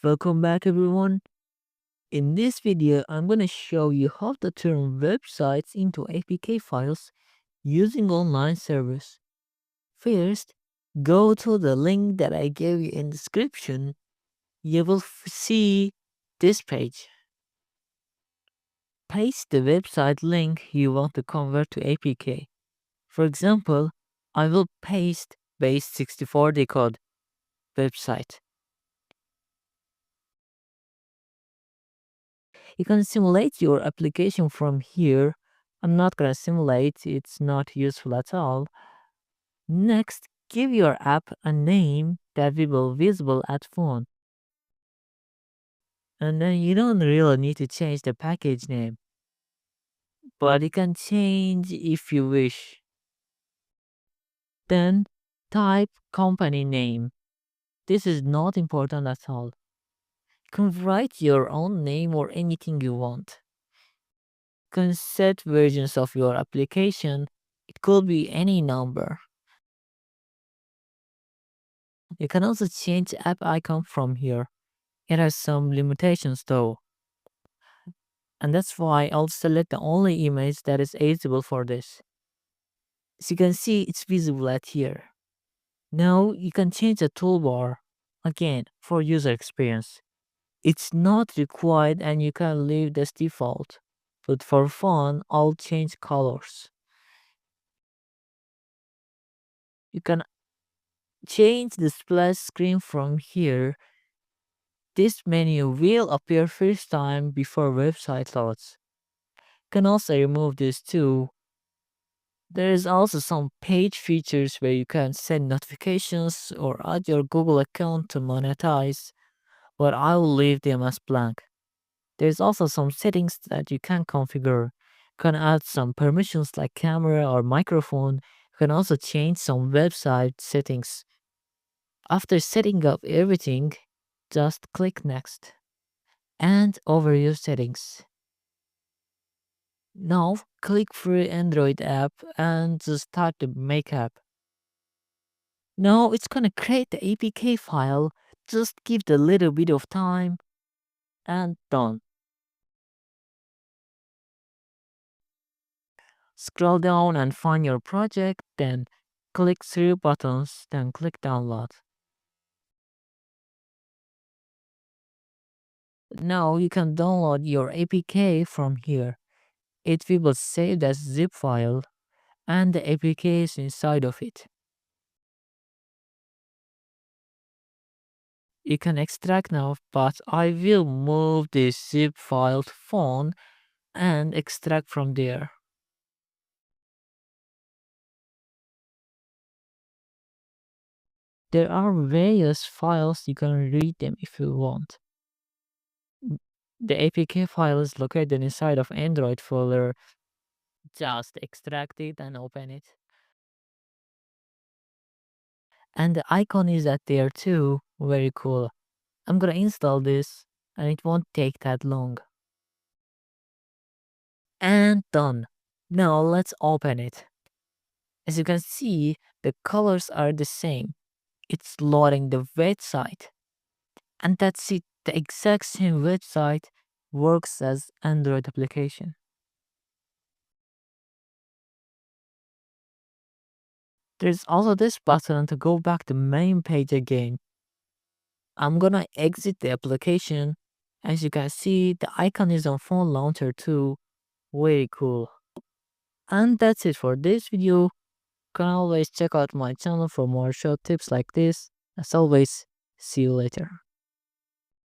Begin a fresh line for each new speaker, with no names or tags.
Welcome back everyone. In this video, I'm gonna show you how to turn websites into APK files using online servers. First, go to the link that I gave you in description. You will see this page. Paste the website link you want to convert to APK. For example, I will paste base64 decode website. You can simulate your application from here. I'm not gonna simulate, it's not useful at all. Next, give your app a name that will be visible at phone. And then you don't really need to change the package name, but you can change if you wish. Then type company name. This is not important at all. You can write your own name or anything you want. You can set versions of your application. It could be any number. You can also change the app icon from here. It has some limitations though. And that's why I'll select the only image that is editable for this. As you can see, it's visible at here. Now you can change the toolbar again for user experience. It's not required and you can leave this default. But for fun, I'll change colors. You can change the splash screen from here. This menu will appear first time before website loads. You can also remove this too. There is also some page features where you can send notifications or add your Google account to monetize, but I will leave them as blank. There's also some settings that you can configure. You can add some permissions like camera or microphone. You can also change some website settings. After setting up everything, just click next and overview settings. Now click free Android app and just start the make app. Now it's gonna create the APK file. Just give it a little bit of time and done. Scroll down and find your project, then click three buttons, then click download. Now you can download your APK from here. It will be saved as zip file and the APK is inside of it. You can extract now, but I will move this zip file to phone and extract from there. There are various files, you can read them if you want. The APK file is located inside of Android folder. Just extract it and open it. And the icon is at there too, very cool. I'm gonna install this and it won't take that long. And done. Now let's open it. As you can see, the colors are the same. It's loading the website. And that's it. The exact same website works as Android application. There's also this button to go back to main page again. I'm gonna exit the application. As you can see, the icon is on phone launcher too. Very cool. And that's it for this video. You can always check out my channel for more short tips like this. As always, see you later.